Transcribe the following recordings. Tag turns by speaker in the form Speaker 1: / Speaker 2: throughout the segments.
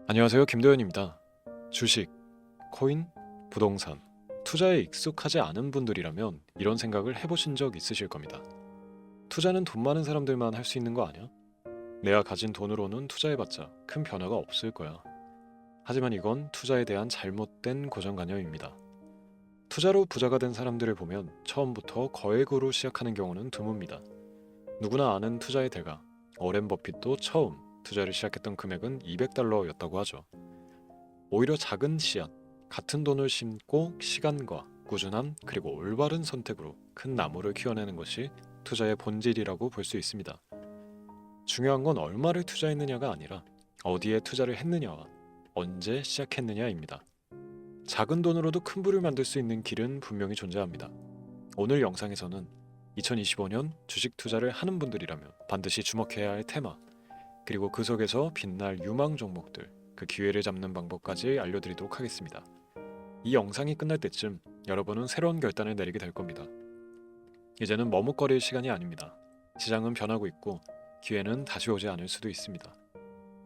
Speaker 1: 안녕하세요. 김도현입니다. 주식, 코인, 부동산, 투자에 익숙하지 않은 분들이라면 이런 생각을 해보신 적 있으실 겁니다. 투자는 돈 많은 사람들만 할 수 있는 거 아니야? 내가 가진 돈으로는 투자해봤자 큰 변화가 없을 거야. 하지만 이건 투자에 대한 잘못된 고정관념입니다. 투자로 부자가 된 사람들을 보면 처음부터 거액으로 시작하는 경우는 드뭅니다. 누구나 아는 투자의 대가, 워렌 버핏도 처음 투자를 시작했던 금액은 $200였다고 하죠. 오히려 작은 씨앗, 같은 돈을 심고 시간과 꾸준함 그리고 올바른 선택으로 큰 나무를 키워내는 것이 투자의 본질이라고 볼 수 있습니다. 중요한 건 얼마를 투자했느냐가 아니라 어디에 투자를 했느냐와 언제 시작했느냐입니다. 작은 돈으로도 큰 부를 만들 수 있는 길은 분명히 존재합니다. 오늘 영상에서는 2025년 주식 투자를 하는 분들이라면 반드시 주목해야 할 테마, 그리고 그 속에서 빛날 유망 종목들, 그 기회를 잡는 방법까지 알려드리도록 하겠습니다. 이 영상이 끝날 때쯤 여러분은 새로운 결단을 내리게 될 겁니다. 이제는 머뭇거릴 시간이 아닙니다. 시장은 변하고 있고 기회는 다시 오지 않을 수도 있습니다.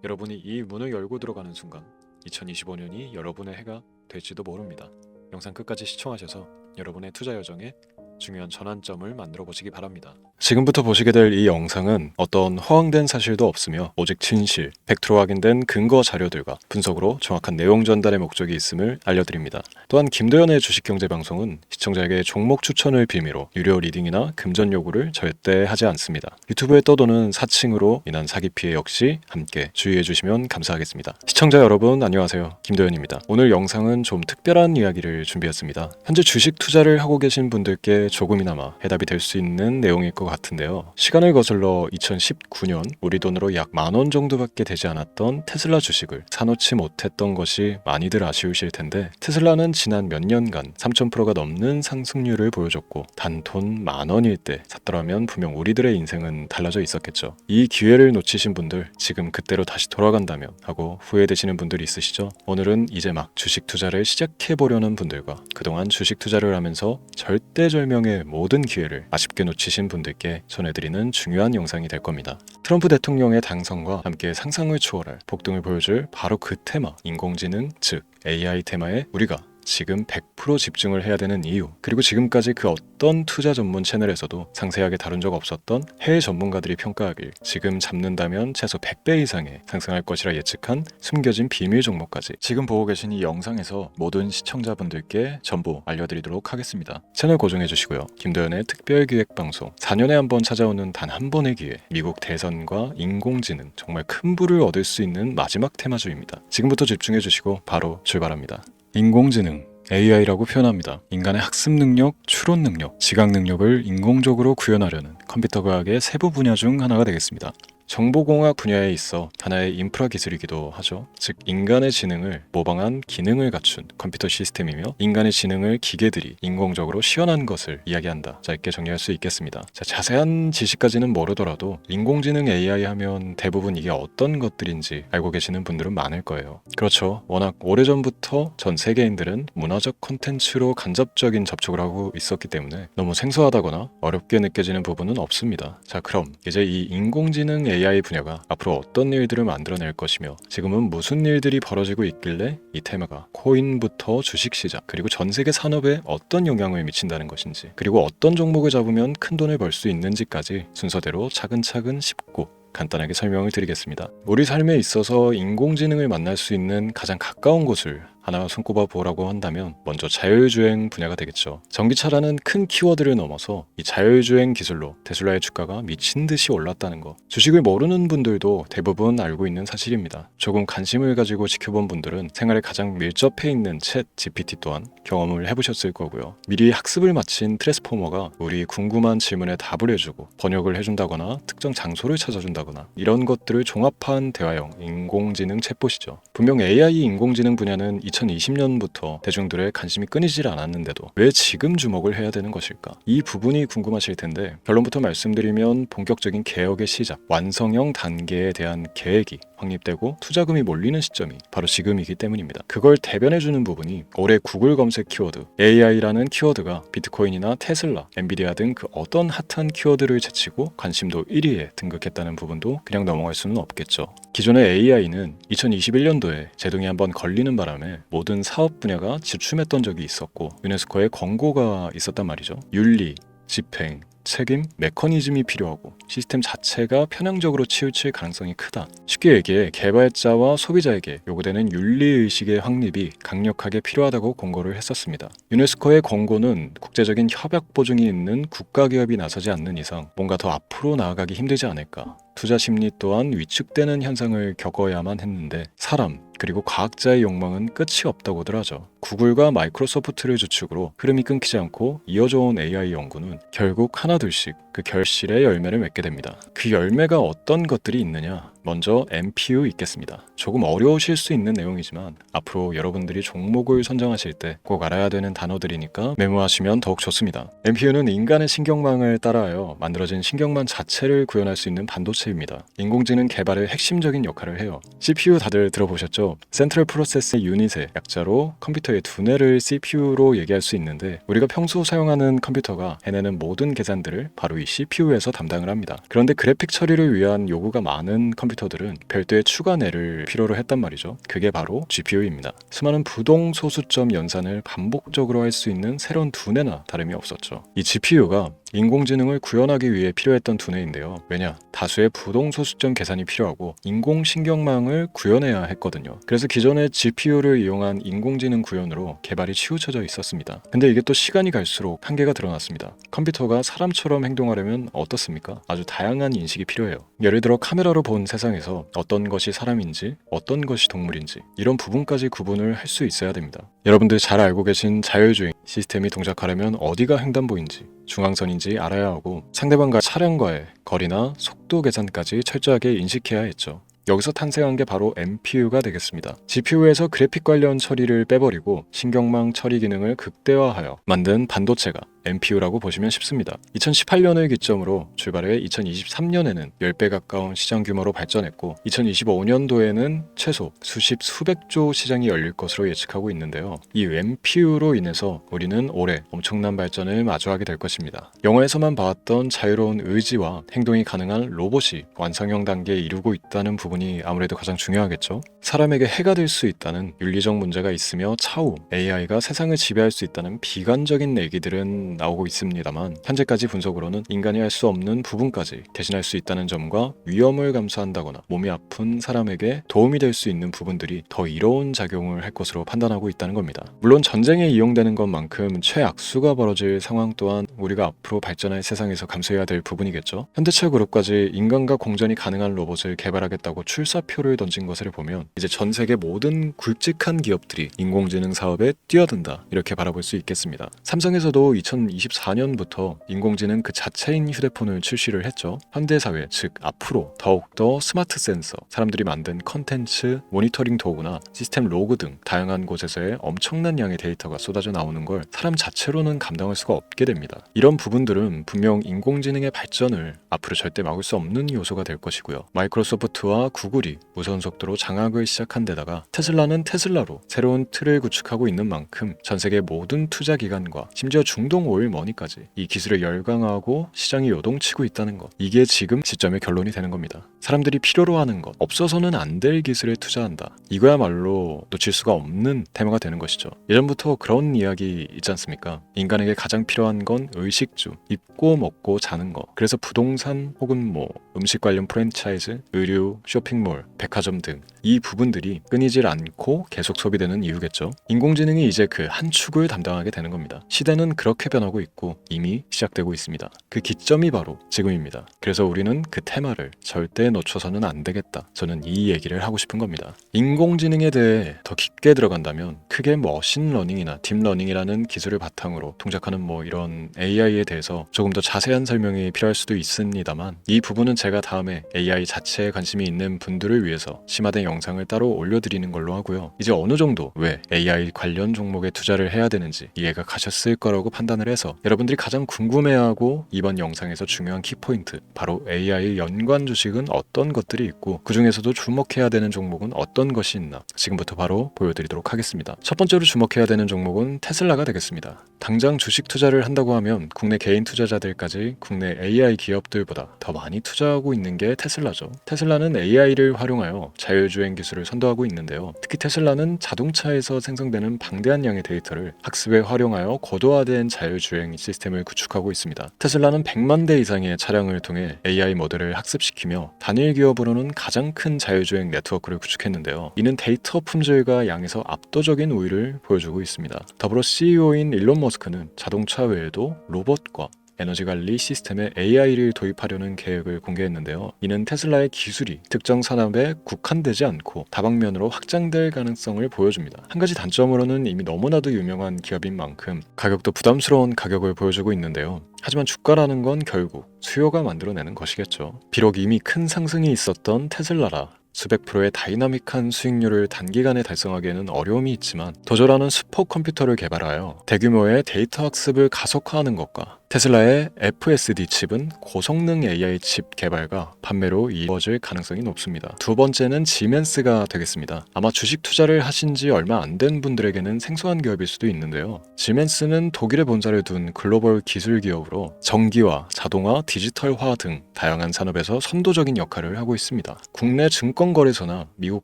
Speaker 1: 여러분이 이 문을 열고 들어가는 순간 2025년이 여러분의 해가 될지도 모릅니다. 영상 끝까지 시청하셔서 여러분의 투자 여정에 중요한 전환점을 만들어 보시기 바랍니다. 지금부터 보시게 될 이 영상은 어떤 허황된 사실도 없으며 오직 진실, 팩트로 확인된 근거 자료들과 분석으로 정확한 내용 전달의 목적이 있음을 알려드립니다. 또한 김도현의 주식경제방송은 시청자에게 종목 추천을 빌미로 유료 리딩이나 금전 요구를 절대 하지 않습니다. 유튜브에 떠도는 사칭으로 인한 사기 피해 역시 함께 주의해 주시면 감사하겠습니다. 시청자 여러분 안녕하세요. 김도현입니다. 오늘 영상은 좀 특별한 이야기를 준비했습니다. 현재 주식 투자를 하고 계신 분들께 조금이나마 해답이 될 수 있는 내용일 것 같은데요. 시간을 거슬러 2019년 우리 돈으로 약 10,000원 정도밖에 되지 않았던 테슬라 주식을 사놓지 못했던 것이 많이들 아쉬우실 텐데, 테슬라는 지난 몇 년간 3,000%가 넘는 상승률을 보여줬고 단 돈 10,000원일 때 샀더라면 분명 우리들의 인생은 달라져 있었겠죠. 이 기회를 놓치신 분들, 지금 그때로 다시 돌아간다면 하고 후회되시는 분들이 있으시죠? 오늘은 이제 막 주식 투자를 시작해보려는 분들과 그동안 주식 투자를 하면서 절대절명의 모든 기회를 아쉽게 놓치신 분들께 전해드리는 중요한 영상이 될 겁니다. 트럼프 대통령의 당선과 함께 상상을 초월할 폭등을 보여줄 바로 그 테마, 인공지능, 즉 AI 테마에 우리가 지금 100% 집중을 해야 되는 이유, 그리고 지금까지 그 어떤 투자 전문 채널에서도 상세하게 다룬 적 없었던 해외 전문가들이 평가하길 지금 잡는다면 최소 100배 이상의 상승할 것이라 예측한 숨겨진 비밀 종목까지 지금 보고 계신 이 영상에서 모든 시청자분들께 전부 알려드리도록 하겠습니다. 채널 고정해 주시고요. 김도현의 특별기획방송, 4년에 한 번 찾아오는 단 한 번의 기회, 미국 대선과 인공지능, 정말 큰 부를 얻을 수 있는 마지막 테마주입니다. 지금부터 집중해 주시고 바로 출발합니다. 인공지능, AI라고 표현합니다. 인간의 학습 능력, 추론 능력, 지각 능력을 인공적으로 구현하려는 컴퓨터 과학의 세부 분야 중 하나가 되겠습니다. 정보공학 분야에 있어 하나의 인프라 기술이기도 하죠. 즉 인간의 지능을 모방한 기능을 갖춘 컴퓨터 시스템이며, 인간의 지능을 기계들이 인공적으로 시연한 것을 이야기한다. 짧게 정리할 수 있겠습니다. 자세한 지식까지는 모르더라도 인공지능 AI 하면 대부분 이게 어떤 것들인지 알고 계시는 분들은 많을 거예요. 그렇죠. 워낙 오래전부터 전 세계인들은 문화적 콘텐츠로 간접적인 접촉을 하고 있었기 때문에 너무 생소하다거나 어렵게 느껴지는 부분은 없습니다. 자, 그럼 이제 이 인공지능 AI 분야가 앞으로 어떤 일들을 만들어낼 것이며 지금은 무슨 일들이 벌어지고 있길래 이 테마가 코인부터 주식시장 그리고 전 세계 산업에 어떤 영향을 미친다는 것인지, 그리고 어떤 종목을 잡으면 큰 돈을 벌 수 있는지까지 순서대로 차근차근 짚고 간단하게 설명을 드리겠습니다. 우리 삶에 있어서 인공지능을 만날 수 있는 가장 가까운 곳을 하나 손꼽아 보라고 한다면 먼저 자율주행 분야가 되겠죠. 전기차라는 큰 키워드를 넘어서 이 자율주행 기술로 테슬라의 주가가 미친 듯이 올랐다는 거, 주식을 모르는 분들도 대부분 알고 있는 사실입니다. 조금 관심을 가지고 지켜본 분들은 생활에 가장 밀접해 있는 챗 GPT 또한 경험을 해보셨을 거고요. 미리 학습을 마친 트랜스포머가 우리 궁금한 질문에 답을 해주고 번역을 해준다거나 특정 장소를 찾아준다거나 이런 것들을 종합한 대화형 인공지능 챗봇이죠. 분명 AI 인공지능 분야는 2020년부터 대중들의 관심이 끊이질 않았는데도 왜 지금 주목을 해야 되는 것일까? 이 부분이 궁금하실 텐데 결론부터 말씀드리면 본격적인 개혁의 시작, 완성형 단계에 대한 계획이 확립되고 투자금이 몰리는 시점이 바로 지금이기 때문입니다. 그걸 대변해주는 부분이 올해 구글 검색 키워드 AI라는 키워드가 비트코인이나 테슬라, 엔비디아 등 그 어떤 핫한 키워드를 제치고 관심도 1위에 등극했다는 부분도 그냥 넘어갈 수는 없겠죠. 기존의 AI는 2021년도에 제동이 한번 걸리는 바람에 모든 사업 분야가 주춤했던 적이 있었고 유네스코의 권고가 있었단 말이죠. 윤리, 집행, 책임, 메커니즘이 필요하고 시스템 자체가 편향적으로 치우칠 가능성이 크다. 쉽게 얘기해 개발자와 소비자에게 요구되는 윤리의식의 확립이 강력하게 필요하다고 권고를 했었습니다. 유네스코의 권고는 국제적인 협약 보증이 있는 국가기업이 나서지 않는 이상 뭔가 더 앞으로 나아가기 힘들지 않을까. 투자 심리 또한 위축되는 현상을 겪어야만 했는데 사람 그리고 과학자의 욕망은 끝이 없다고들 하죠. 구글과 마이크로소프트를 주축으로 흐름이 끊기지 않고 이어져 온 AI 연구는 결국 하나둘씩 그 결실의 열매를 맺게 됩니다. 그 열매가 어떤 것들이 있느냐? 먼저 NPU 있겠습니다. 조금 어려우실 수 있는 내용이지만 앞으로 여러분들이 종목을 선정하실 때 꼭 알아야 되는 단어들이니까 메모하시면 더욱 좋습니다. NPU는 인간의 신경망을 따라하여 만들어진 신경망 자체를 구현할 수 있는 반도체입니다. 인공지능 개발의 핵심적인 역할을 해요. CPU 다들 들어보셨죠? 센트럴 프로세스 유닛의 약자로 컴퓨터의 두뇌를 CPU로 얘기할 수 있는데 우리가 평소 사용하는 컴퓨터가 해내는 모든 계산들을 바로 이 CPU에서 담당을 합니다. 그런데 그래픽 처리를 위한 요구가 많은 컴퓨터들은 별도의 추가뇌를 필요로 했단 말이죠. 그게 바로 GPU입니다. 수많은 부동 소수점 연산을 반복적으로 할 수 있는 새로운 두뇌나 다름이 없었죠. 이 GPU가 인공지능을 구현하기 위해 필요했던 두뇌인데요. 왜냐? 다수의 부동 소수점 계산이 필요하고 인공신경망을 구현해야 했거든요. 그래서 기존의 GPU를 이용한 인공지능 구현으로 개발이 치우쳐져 있었습니다. 근데 이게 또 시간이 갈수록 한계가 드러났습니다. 컴퓨터가 사람처럼 행동하려면 어떻습니까? 아주 다양한 인식이 필요해요. 예를 들어 카메라로 본 세상에서 어떤 것이 사람인지 어떤 것이 동물인지 이런 부분까지 구분을 할 수 있어야 됩니다. 여러분들 잘 알고 계신 자율주행 시스템이 동작하려면 어디가 횡단보인지 중앙선인지 알아야 하고 상대방과 차량과의 거리나 속도 계산까지 철저하게 인식해야 했죠. 여기서 탄생한 게 바로 NPU가 되겠습니다. GPU에서 그래픽 관련 처리를 빼버리고 신경망 처리 기능을 극대화하여 만든 반도체가 NPU라고 보시면 쉽습니다. 2018년을 기점으로 출발해 2023년에는 10배 가까운 시장 규모로 발전했고 2025년도에는 최소 수백조 시장이 열릴 것으로 예측하고 있는데요. 이 NPU로 인해서 우리는 올해 엄청난 발전을 마주하게 될 것입니다. 영화에서만 봐왔던 자유로운 의지와 행동이 가능한 로봇이 완성형 단계에 이르고 있다는 부분이 아무래도 가장 중요하겠죠. 사람에게 해가 될 수 있다는 윤리적 문제가 있으며 차후 AI가 세상을 지배할 수 있다는 비관적인 얘기들은 나오고 있습니다만 현재까지 분석으로는 인간이 할 수 없는 부분까지 대신할 수 있다는 점과 위험을 감수한다거나 몸이 아픈 사람에게 도움이 될 수 있는 부분들이 더 이로운 작용을 할 것으로 판단하고 있다는 겁니다. 물론 전쟁에 이용되는 것만큼 최악수가 벌어질 상황 또한 우리가 앞으로 발전할 세상에서 감수해야 될 부분이겠죠. 현대차 그룹까지 인간과 공전이 가능한 로봇을 개발하겠다고 출사표를 던진 것을 보면 이제 전 세계 모든 굵직한 기업들이 인공지능 사업에 뛰어든다 이렇게 바라볼 수 있겠습니다. 삼성에서도 2024년부터 인공지능 그 자체인 휴대폰을 출시를 했죠. 현대사회 즉 앞으로 더욱더 스마트 센서, 사람들이 만든 컨텐츠, 모니터링 도구나 시스템 로그 등 다양한 곳에서의 엄청난 양의 데이터가 쏟아져 나오는 걸 사람 자체로는 감당할 수가 없게 됩니다. 이런 부분들은 분명 인공지능의 발전을 앞으로 절대 막을 수 없는 요소가 될 것이고요. 마이크로소프트와 구글이 무선 속도로 장악을 시작한 데다가 테슬라는 테슬라로 새로운 틀을 구축하고 있는 만큼 전 세계 모든 투자 기관과 심지어 중동 오일 머니까지 이 기술을 열광하고 시장이 요동치고 있다는 것, 이게 지금 시점의 결론이 되는 겁니다. 사람들이 필요로 하는 것, 없어서는 안 될 기술에 투자한다. 이거야말로 놓칠 수가 없는 테마가 되는 것이죠. 예전부터 그런 이야기 있지 않습니까? 인간에게 가장 필요한 건 의식주, 입고 먹고 자는 것. 그래서 부동산 혹은 음식 관련 프랜차이즈, 의류, 쇼핑몰, 백화점 등 이 부분들이 끊이질 않고 계속 소비되는 이유겠죠. 인공지능이 이제 그 한 축을 담당하게 되는 겁니다. 시대는 그렇게 접견하고 있고 이미 시작되고 있습니다. 그 기점이 바로 지금입니다. 그래서 우리는 그 테마를 절대 놓쳐서는 안 되겠다. 저는 이 얘기를 하고 싶은 겁니다. 인공지능에 대해 더 깊게 들어간다면 크게 머신러닝이나 딥러닝이라는 기술을 바탕으로 동작하는 이런 AI에 대해서 조금 더 자세한 설명이 필요할 수도 있습니다만 이 부분은 제가 다음에 AI 자체에 관심이 있는 분들을 위해서 심화된 영상을 따로 올려드리는 걸로 하고요. 이제 어느 정도 왜 AI 관련 종목에 투자를 해야 되는지 이해가 가셨을 거라고 판단을 해서 여러분들이 가장 궁금해하고 이번 영상에서 중요한 키포인트, 바로 AI 연관 주식은 어떤 것들이 있고 그 중에서도 주목해야 되는 종목은 어떤 것이 있나 지금부터 바로 보여드리도록 하겠습니다. 첫 번째로 주목해야 되는 종목은 테슬라가 되겠습니다. 당장 주식 투자를 한다고 하면 국내 개인 투자자들까지 국내 AI 기업들보다 더 많이 투자하고 있는 게 테슬라죠. 테슬라는 AI를 활용하여 자율주행 기술을 선도하고 있는데요. 특히 테슬라는 자동차에서 생성되는 방대한 양의 데이터를 학습에 활용하여 고도화된 자율주행 시스템을 구축하고 있습니다. 테슬라는 100만 대 이상의 차량을 통해 AI 모델을 학습시키며 단일 기업으로는 가장 큰 자율주행 네트워크를 구축했는데요. 이는 데이터 품질과 양에서 압도적인 우위를 보여주고 있습니다. 더불어 CEO인 일론 머스크는 자동차 외에도 로봇과 에너지 관리 시스템에 AI를 도입하려는 계획을 공개했는데요. 이는 테슬라의 기술이 특정 산업에 국한되지 않고 다방면으로 확장될 가능성을 보여줍니다. 한 가지 단점으로는 이미 너무나도 유명한 기업인 만큼 가격도 부담스러운 가격을 보여주고 있는데요. 하지만 주가라는 건 결국 수요가 만들어내는 것이겠죠. 비록 이미 큰 상승이 있었던 테슬라라 수백 프로의 다이나믹한 수익률을 단기간에 달성하기에는 어려움이 있지만 도저라는 슈퍼컴퓨터를 개발하여 대규모의 데이터 학습을 가속화하는 것과 테슬라의 FSD 칩은 고성능 AI 칩 개발과 판매로 이루어질 가능성이 높습니다. 두 번째는 지멘스가 되겠습니다. 아마 주식 투자를 하신 지 얼마 안 된 분들에게는 생소한 기업일 수도 있는데요. 지멘스는 독일에 본사를 둔 글로벌 기술 기업으로 전기와 자동화, 디지털화 등 다양한 산업에서 선도적인 역할을 하고 있습니다. 국내 증권거래소나 미국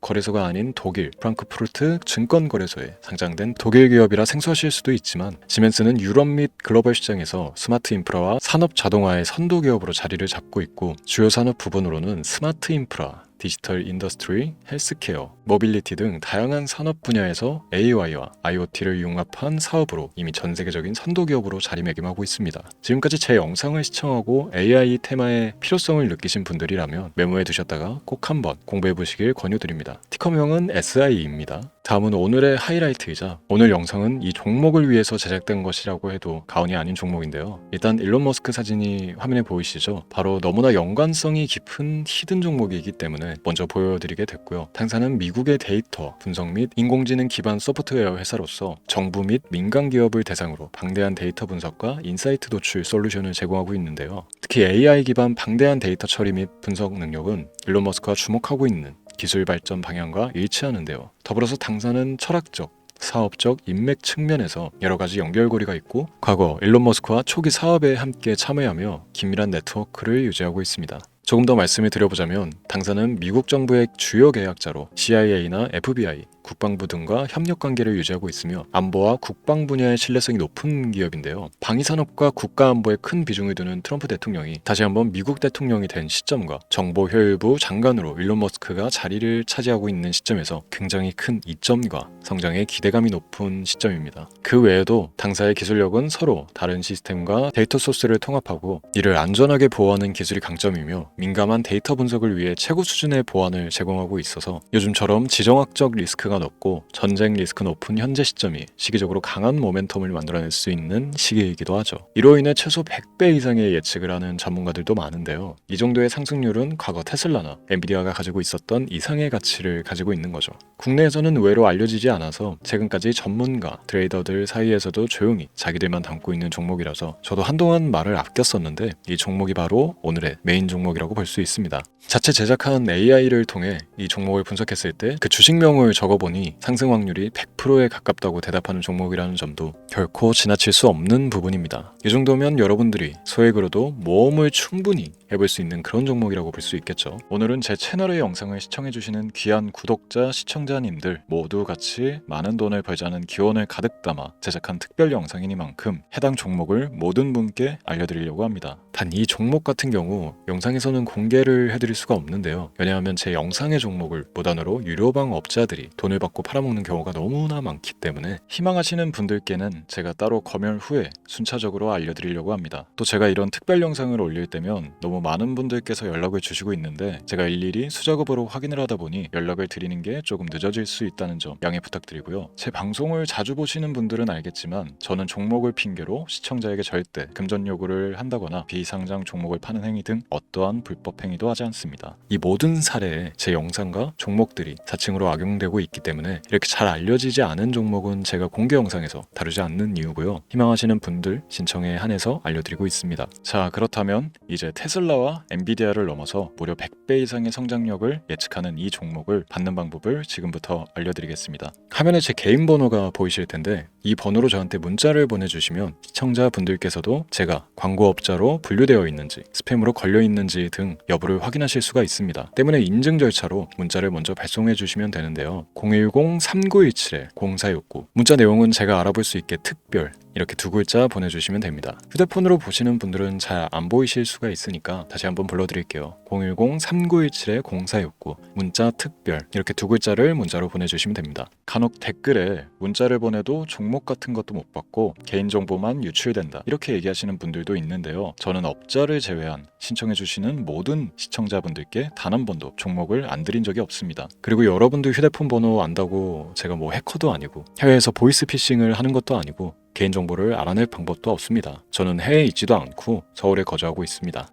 Speaker 1: 거래소가 아닌 독일 프랑크푸르트 증권거래소에 상장된 독일 기업이라 생소하실 수도 있지만 지멘스는 유럽 및 글로벌 시장에서 스마트 인프라와 산업 자동화의 선도 기업으로 자리를 잡고 있고 주요 산업 부분으로는 스마트 인프라, 디지털 인더스트리, 헬스케어, 모빌리티 등 다양한 산업 분야에서 AI와 IoT를 융합한 사업으로 이미 전 세계적인 선도 기업으로 자리매김하고 있습니다. 지금까지 제 영상을 시청하고 AI 테마의 필요성을 느끼신 분들이라면 메모해 두셨다가 꼭 한번 공부해 보시길 권유드립니다. 티커명은 SIE입니다. 다음은 오늘의 하이라이트이자 오늘 영상은 이 종목을 위해서 제작된 것이라고 해도 과언이 아닌 종목인데요. 일단 일론 머스크 사진이 화면에 보이시죠? 바로 너무나 연관성이 깊은 히든 종목이기 때문에 먼저 보여드리게 됐고요. 당사는 미국의 데이터 분석 및 인공지능 기반 소프트웨어 회사로서 정부 및 민간 기업을 대상으로 방대한 데이터 분석과 인사이트 도출 솔루션을 제공하고 있는데요. 특히 AI 기반 방대한 데이터 처리 및 분석 능력은 일론 머스크가 주목하고 있는 기술 발전 방향과 일치하는데요. 더불어서 당사는 철학적, 사업적 인맥 측면에서 여러 가지 연결고리가 있고 과거 일론 머스크와 초기 사업에 함께 참여하며 긴밀한 네트워크를 유지하고 있습니다. 조금 더 말씀을 드려보자면 당사는 미국 정부의 주요 계약자로 CIA나 FBI, 국방부 등과 협력관계를 유지하고 있으며 안보와 국방 분야의 신뢰성이 높은 기업인데요. 방위산업과 국가안보에 큰 비중을 두는 트럼프 대통령이 다시 한번 미국 대통령이 된 시점과 정보효율부 장관으로 일론 머스크가 자리를 차지하고 있는 시점에서 굉장히 큰 이점과 성장에 기대감이 높은 시점입니다. 그 외에도 당사의 기술력은 서로 다른 시스템과 데이터 소스를 통합하고 이를 안전하게 보호하는 기술이 강점이며 민감한 데이터 분석을 위해 최고 수준의 보안을 제공하고 있어서 요즘처럼 지정학적 리스크가 높고 전쟁 리스크 높은 현재 시점이 시기적으로 강한 모멘텀을 만들어낼 수 있는 시기이기도 하죠. 이로 인해 최소 100배 이상의 예측을 하는 전문가들도 많은데요. 이 정도의 상승률은 과거 테슬라나 엔비디아가 가지고 있었던 이상의 가치를 가지고 있는 거죠. 국내에서는 의외로 알려지지 않아서 최근까지 전문가, 트레이더들 사이에서도 조용히 자기들만 담고 있는 종목이라서 저도 한동안 말을 아꼈었는데 이 종목이 바로 오늘의 메인 종목이라고 볼 수 있습니다. 자체 제작한 AI를 통해 이 종목을 분석했을 때 그 주식명을 적어보니 상승 확률이 100%에 가깝다고 대답하는 종목이라는 점도 결코 지나칠 수 없는 부분입니다. 이 정도면 여러분들이 소액으로도 모험을 충분히 해볼 수 있는 그런 종목이라고 볼 수 있겠죠. 오늘은 제 채널의 영상을 시청해주시는 귀한 구독자, 시청자님들 모두 같이 많은 돈을 벌자는 기원을 가득 담아 제작한 특별 영상이니만큼 해당 종목을 모든 분께 알려드리려고 합니다. 단 이 종목 같은 경우 영상에서는 공개를 해드릴 수가 없는데요. 왜냐하면 제 영상의 종목을 무단으로 유료방 업자들이 돈을 돈을 받고 팔아먹는 경우가 너무나 많기 때문에 희망하시는 분들께는 제가 따로 검열 후에 순차적으로 알려드리려고 합니다. 또 제가 이런 특별 영상을 올릴 때면 너무 많은 분들께서 연락을 주시고 있는데 제가 일일이 수작업으로 확인을 하다 보니 연락을 드리는 게 조금 늦어질 수 있다는 점 양해 부탁드리고요. 제 방송을 자주 보시는 분들은 알겠지만 저는 종목을 핑계로 시청자에게 절대 금전 요구를 한다거나 비상장 종목을 파는 행위 등 어떠한 불법 행위도 하지 않습니다. 이 모든 사례에 제 영상과 종목들이 자칭으로 악용되고 있기 때문에 이렇게 잘 알려지지 않은 종목은 제가 공개 영상에서 다루지 않는 이유고요. 희망하시는 분들 신청에 한해서 알려드리고 있습니다. 자, 그렇다면 이제 테슬라와 엔비디아를 넘어서 무려 100배 이상의 성장력을 예측하는 이 종목을 받는 방법을 지금부터 알려드리겠습니다. 화면에 제 개인 번호가 보이실 텐데 이 번호로 저한테 문자를 보내주시면 시청자분들께서도 제가 광고업자로 분류되어 있는지 스팸으로 걸려 있는지 등 여부를 확인하실 수가 있습니다. 때문에 인증 절차로 문자를 먼저 발송해 주시면 되는데요. 010-3917-0469 문자 내용은 제가 알아볼 수 있게 특별 이렇게 두 글자 보내주시면 됩니다. 휴대폰으로 보시는 분들은 잘 안 보이실 수가 있으니까 다시 한번 불러드릴게요. 010-3917-0469 문자 특별 이렇게 두 글자를 문자로 보내주시면 됩니다. 간혹 댓글에 문자를 보내도 종목 같은 것도 못 받고 개인정보만 유출된다 이렇게 얘기하시는 분들도 있는데요. 저는 업자를 제외한 신청해주시는 모든 시청자분들께 단 한 번도 종목을 안 드린 적이 없습니다. 그리고 여러분들 휴대폰 번호 안다고 제가 뭐 해커도 아니고 해외에서 보이스피싱을 하는 것도 아니고 개인정보를 알아낼 방법도 없습니다. 저는 해외에 있지도 않고 서울에 거주하고 있습니다.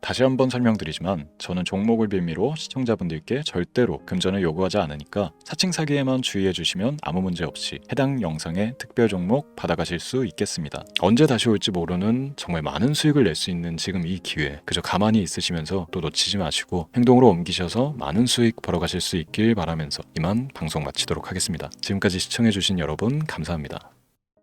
Speaker 1: 다시 한번 설명드리지만 저는 종목을 빌미로 시청자분들께 절대로 금전을 요구하지 않으니까 사칭 사기에만 주의해 주시면 아무 문제 없이 해당 영상의 특별 종목 받아가실 수 있겠습니다. 언제 다시 올지 모르는 정말 많은 수익을 낼 수 있는 지금 이 기회 그저 가만히 있으시면서 또 놓치지 마시고 행동으로 옮기셔서 많은 수익 벌어가실 수 있길 바라면서 이만 방송 마치도록 하겠습니다. 지금까지 시청해 주신 여러분 감사합니다.